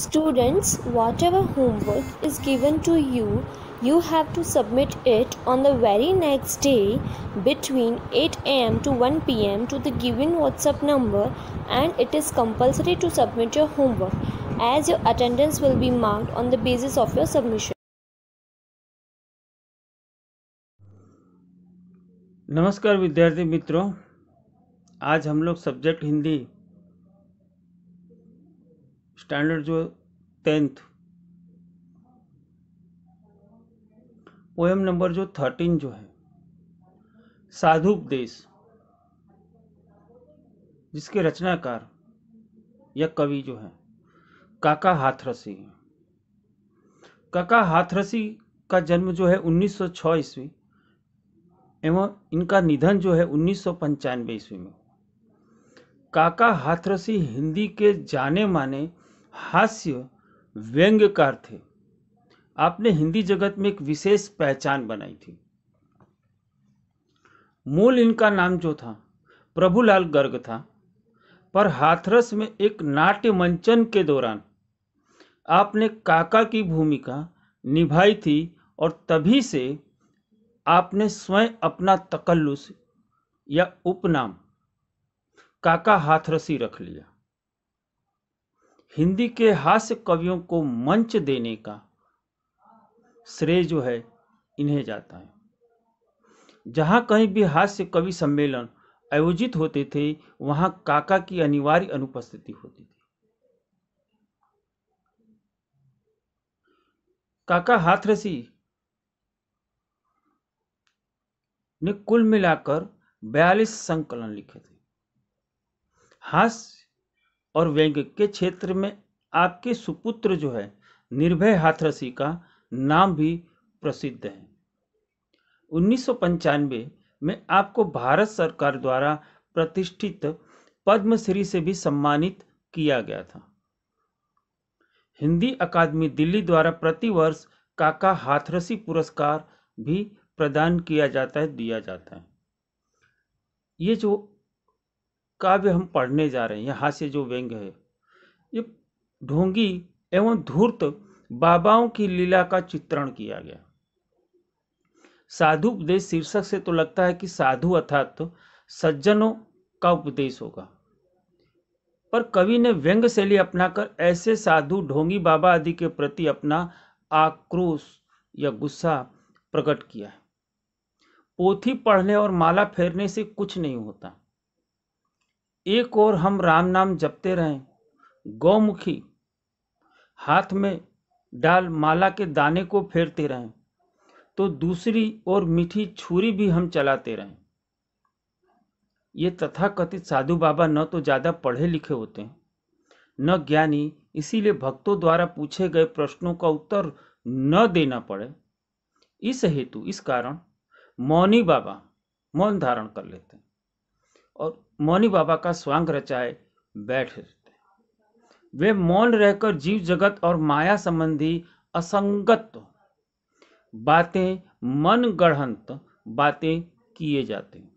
Students, whatever homework is given to you, you have to submit it on the very next day between 8 am to 1 pm to the given WhatsApp number, and it is compulsory to submit your homework as your attendance will be marked on the basis of your submission. नमस्कार विद्यार्थी मित्रों, आज हम लोग subject Hindi standard जो 10th poem number जो 13 जो है साधुपदेश, जिसके रचनाकार या कवि जो है काका हाथरसी है। काका हाथरसी का जन्म जो है 1906 ईस्वी एवं इनका निधन जो है 1995 ईस्वी में। काका हाथरसी हिंदी के जाने माने हास्य व्यंग्यकार थे। आपने हिंदी जगत में एक विशेष पहचान बनाई थी। मूल इनका नाम जो था प्रभुलाल गर्ग था, पर हाथरस में एक नाट्य मंचन के दौरान आपने काका की भूमिका निभाई थी और तभी से आपने स्वयं अपना तकल्लुस या उपनाम काका हाथरसी रख लिया। हिंदी के हास्य कवियों को मंच देने का श्रेय जो है इन्हें जाता है। जहां कहीं भी हास्य कवि सम्मेलन आयोजित होते थे, वहां काका की अनिवार्य अनुपस्थिति होती थी। काका हाथरसी ने कुल मिलाकर 42 संकलन लिखे थे। हास्य और व्यंग्य के क्षेत्र में आपके सुपुत्र जो है निर्भय हाथरसी का नाम भी प्रसिद्ध है। 1995 में आपको भारत सरकार द्वारा प्रतिष्ठित पद्मश्री से भी सम्मानित किया गया था। हिंदी अकादमी दिल्ली द्वारा प्रतिवर्ष काका हाथरसी पुरस्कार भी प्रदान किया जाता है, दिया जाता है। ये जो काव्य हम पढ़ने जा रहे हैं, यह हास्य जो व्यंग्य है, ये ढोंगी एवं धूर्त बाबाओं की लीला का चित्रण किया गया। साधु उपदेश शीर्षक से तो लगता है कि साधु अर्थात तो सज्जनों का उपदेश होगा, पर कवि ने व्यंग्य शैली अपनाकर ऐसे साधु ढोंगी बाबा आदि के प्रति अपना आक्रोश या गुस्सा प्रकट किया है। पोथी पढ़ने और माला फेरने से कुछ नहीं होता। एक और हम राम नाम जपते रहें, गौमुखी हाथ में डाल माला के दाने को फेरते रहें, तो दूसरी ओर मीठी छुरी भी हम चलाते रहें। ये तथाकथित साधु बाबा न तो ज्यादा पढ़े लिखे होते हैं, न ज्ञानी, इसीलिए भक्तों द्वारा पूछे गए प्रश्नों का उत्तर न देना पड़े, इस हेतु इस कारण मौनी बाबा मौन धारण कर लेते हैं और मौनी बाबा का स्वांग रचाए बैठ रहते हैं। वे मौन रहकर जीव जगत और माया संबंधी असंगत बातें, मन गढ़ंत बातें किए जाते हैं।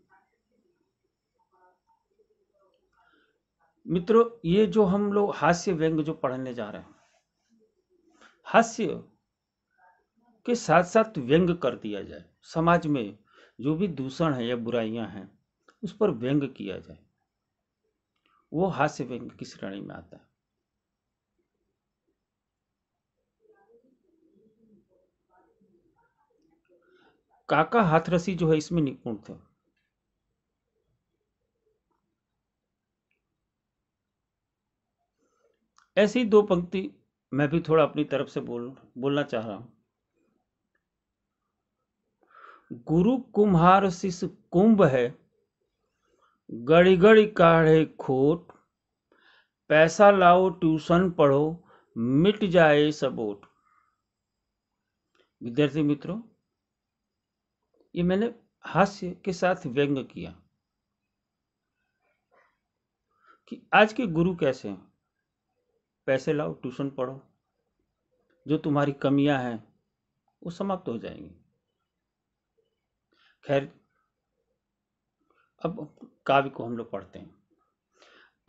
मित्रों, ये जो हम लोग हास्य व्यंग्य जो पढ़ने जा रहे हैं, हास्य के साथ साथ व्यंग्य कर दिया जाए। समाज में जो भी दूषण है या बुराइयां हैं, उस पर व्यंग्य किया जाए, वो हास्य व्यंग्य की श्रेणी में आता है। काका हाथरसी जो है इसमें निपुण थे। ऐसी दो पंक्ति मैं भी थोड़ा अपनी तरफ से बोलना चाह रहा हूं। गुरु कुम्हार शिष कुंभ है, गड़ी गड़ी काढ़े खोट, पैसा लाओ ट्यूशन पढ़ो, मिट जाए सब ओट। विद्यार्थी मित्रों, ये मैंने हास्य के साथ व्यंग्य किया कि आज के गुरु कैसे हैं। पैसे लाओ ट्यूशन पढ़ो, जो तुम्हारी कमियां हैं वो समाप्त हो जाएंगी। खैर, अब काव्य को हम लोग पढ़ते हैं।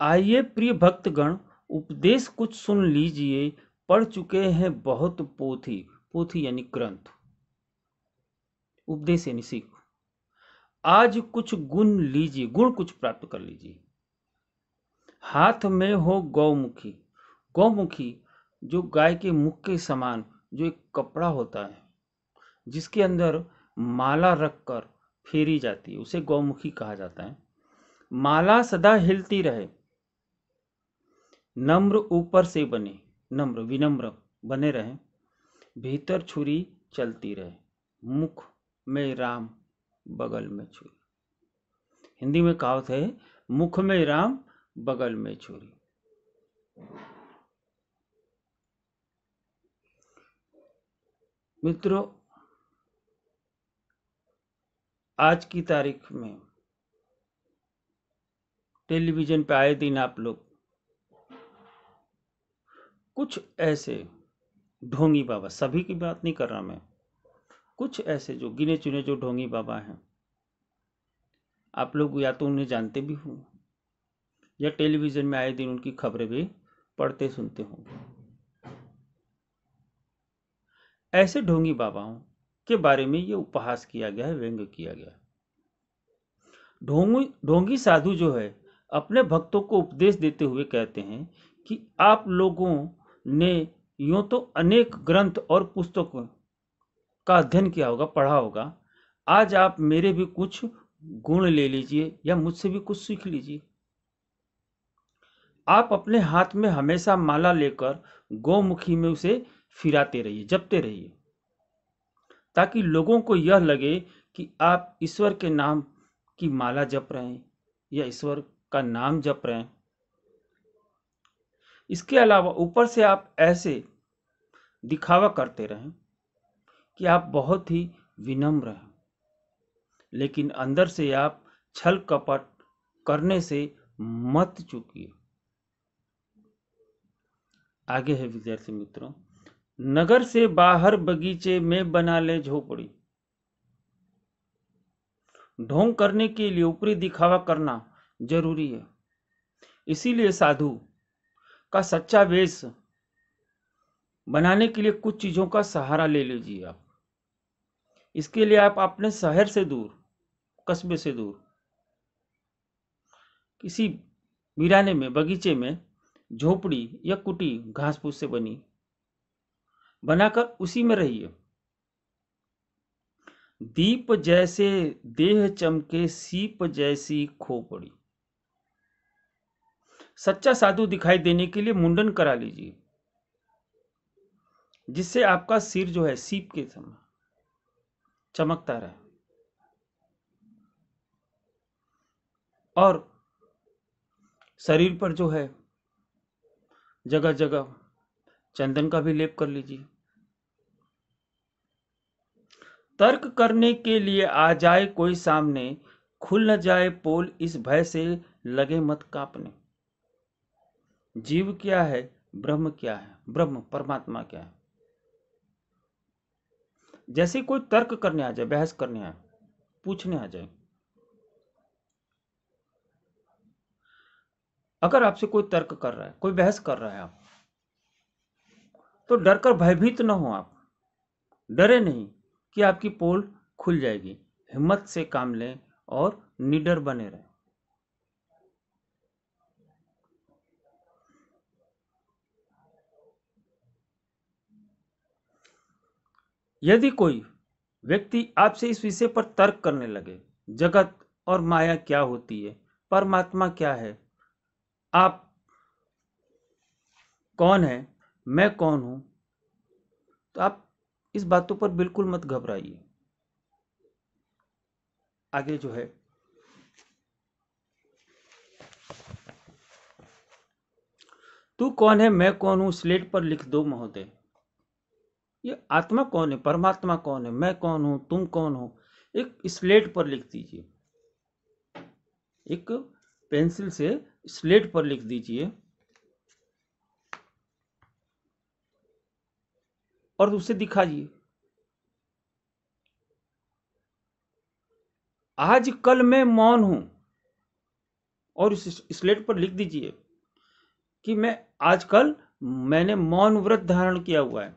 आइए प्रिय भक्तगण, उपदेश कुछ सुन लीजिए, पढ़ चुके हैं बहुत पोथी, पोथी यानी ग्रंथ, उपदेश यानी सीख। आज कुछ गुण लीजिए, गुण कुछ प्राप्त कर लीजिए। हाथ में हो गौमुखी, गौमुखी जो गाय के मुख के समान जो एक कपड़ा होता है जिसके अंदर माला रखकर फेरी जाती है, उसे गौमुखी कहा जाता है। माला सदा हिलती रहे, नम्र ऊपर से बने, नम्र विनम्र बने रहे, भीतर छुरी चलती रहे, मुख में राम बगल में छुरी। हिंदी में कहावत है, मुख में राम बगल में छुरी। मित्रों, आज की तारीख में टेलीविजन पे आए दिन आप लोग कुछ ऐसे ढोंगी बाबा, सभी की बात नहीं कर रहा मैं, कुछ ऐसे जो गिने चुने जो ढोंगी बाबा हैं, आप लोग या तो उन्हें जानते भी हों या टेलीविजन में आए दिन उनकी खबरें भी पढ़ते सुनते होंगे। ऐसे ढोंगी बाबाओं के बारे में ये उपहास किया गया है, व्यंग्य किया गया है। ढोंगी साधु जो है अपने भक्तों को उपदेश देते हुए कहते हैं कि आप लोगों ने यूं तो अनेक ग्रंथ और पुस्तकों का अध्ययन किया होगा, पढ़ा होगा, आज आप मेरे भी कुछ गुण ले लीजिए या मुझसे भी कुछ सीख लीजिए। आप अपने हाथ में हमेशा माला लेकर गौमुखी में उसे फिराते रहिए, जपते रहिए, ताकि लोगों को यह लगे कि आप ईश्वर के नाम की माला जप रहे हैं या ईश्वर का नाम जप रहे हैं। इसके अलावा ऊपर से आप ऐसे दिखावा करते रहें कि आप बहुत ही विनम्र हैं, लेकिन अंदर से आप छल कपट करने से मत चूकिए। आगे है विद्यार्थी मित्रों, नगर से बाहर बगीचे में बना ले झोपड़ी। ढोंग करने के लिए ऊपरी दिखावा करना जरूरी है, इसीलिए साधु का सच्चा वेश बनाने के लिए कुछ चीजों का सहारा ले लीजिए आप। इसके लिए आप अपने शहर से दूर, कस्बे से दूर किसी वीराने में, बगीचे में झोपड़ी या कुटी घास फूस से बनी बनाकर उसी में रहिए। दीप जैसे देह चमके, सीप जैसी खोपड़ी। सच्चा साधु दिखाई देने के लिए मुंडन करा लीजिए, जिससे आपका सिर जो है सीप के समान चमकता रहे, और शरीर पर जो है जगह जगह चंदन का भी लेप कर लीजिए। तर्क करने के लिए आ जाए कोई सामने, खुल न जाए पोल इस भय से लगे मत कांपने। जीव क्या है, ब्रह्म क्या है, ब्रह्म परमात्मा क्या है। जैसे कोई तर्क करने आ जाए, बहस करने आए, पूछने आ जाए, अगर आपसे कोई तर्क कर रहा है, कोई बहस कर रहा है, आप तो डरकर भयभीत न हो। आप डरे नहीं कि आपकी पोल खुल जाएगी, हिम्मत से काम लें और निडर बने रहें। यदि कोई व्यक्ति आपसे इस विषय पर तर्क करने लगे, जगत और माया क्या होती है, परमात्मा क्या है, आप कौन है, मैं कौन हूं, तो आप इस बातों पर बिल्कुल मत घबराइए। आगे जो है, तू कौन है, मैं कौन हूं, स्लेट पर लिख दो महोदय। ये आत्मा कौन है, परमात्मा कौन है, मैं कौन हूं, तुम कौन हो, एक स्लेट पर लिख दीजिए, एक पेंसिल से स्लेट पर लिख दीजिए और उसे दिखाइए। आज कल मैं मौन हूं, और उस स्लेट पर लिख दीजिए कि मैं आजकल मैंने मौन व्रत धारण किया हुआ है।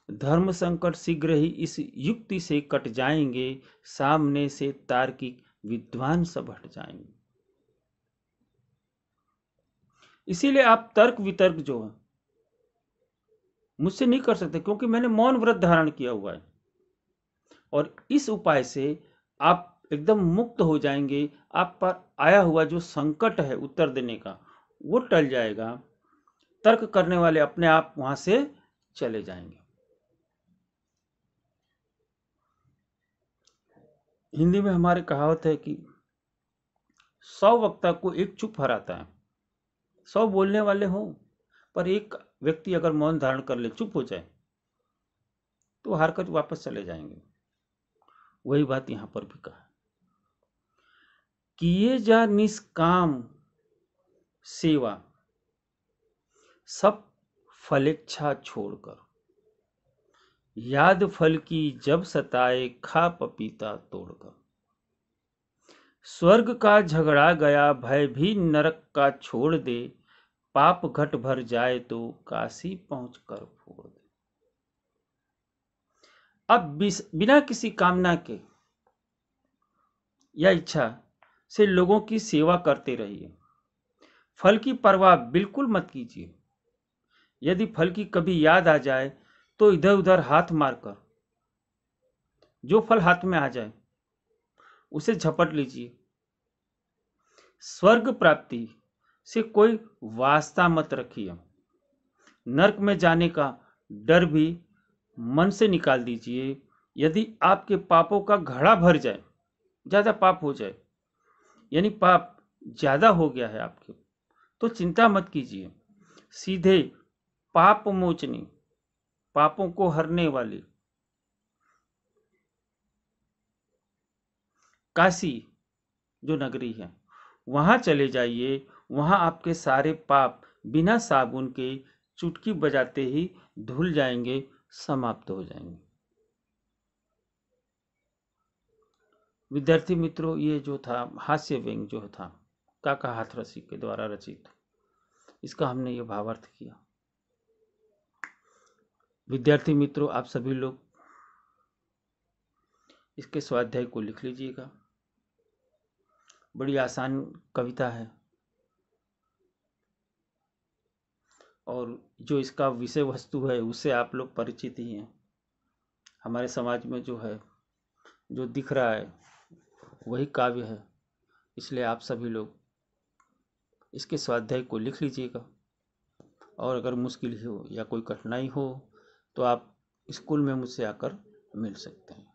धर्म संकट शीघ्र ही इस युक्ति से कट जाएंगे, सामने से तार्किक विद्वान सब हट जाएंगे। इसीलिए आप तर्क वितर्क जो है मुझसे नहीं कर सकते, क्योंकि मैंने मौन व्रत धारण किया हुआ है। और इस उपाय से आप एकदम मुक्त हो जाएंगे। आप पर आया हुआ जो संकट है उत्तर देने का, वो टल जाएगा। तर्क करने वाले अपने आप वहां से चले जाएंगे। हिंदी में हमारे कहावत है कि 100 वक्ता को एक चुप हराता है। 100 बोलने वाले हों, पर एक व्यक्ति अगर मौन धारण कर ले, चुप हो जाए, तो हार कर वापस चले जाएंगे। वही बात यहां पर भी कहा, किए जा निष्काम सेवा, सब फलेच्छा छोड़कर, याद फल की जब सताए, खा पपीता तोड़कर। स्वर्ग का झगड़ा गया, भय भी नरक का छोड़ दे, पाप घट भर जाए तो काशी पहुंच कर फोड़ दे। अब बिना किसी कामना के या इच्छा से लोगों की सेवा करते रहिए। फल की परवाह बिल्कुल मत कीजिए। यदि फल की कभी याद आ जाए तो इधर उधर हाथ मारकर जो फल हाथ में आ जाए उसे झपट लीजिए। स्वर्ग प्राप्ति से कोई वास्ता मत रखिए। नरक में जाने का डर भी मन से निकाल दीजिए। यदि आपके पापों का घड़ा भर जाए, ज्यादा पाप हो जाए, यानी पाप ज्यादा हो गया है आपके, तो चिंता मत कीजिए। सीधे पाप मोचनी, पापों को हरने वाली काशी जो नगरी है, वहां चले जाइए। वहां आपके सारे पाप बिना साबुन के चुटकी बजाते ही धुल जाएंगे, समाप्त हो जाएंगे। विद्यार्थी मित्रों, ये जो था हास्य व्यंग जो था काका हाथरसी के द्वारा रचित, इसका हमने ये भावार्थ किया। विद्यार्थी मित्रों, आप सभी लोग इसके स्वाध्याय को लिख लीजिएगा। बड़ी आसान कविता है और जो इसका विषय वस्तु है उससे आप लोग परिचित ही हैं। हमारे समाज में जो है, जो दिख रहा है वही काव्य है। इसलिए आप सभी लोग इसके स्वाध्याय को लिख लीजिएगा। और अगर मुश्किल हो या कोई कठिनाई हो तो आप स्कूल में मुझसे आकर मिल सकते हैं।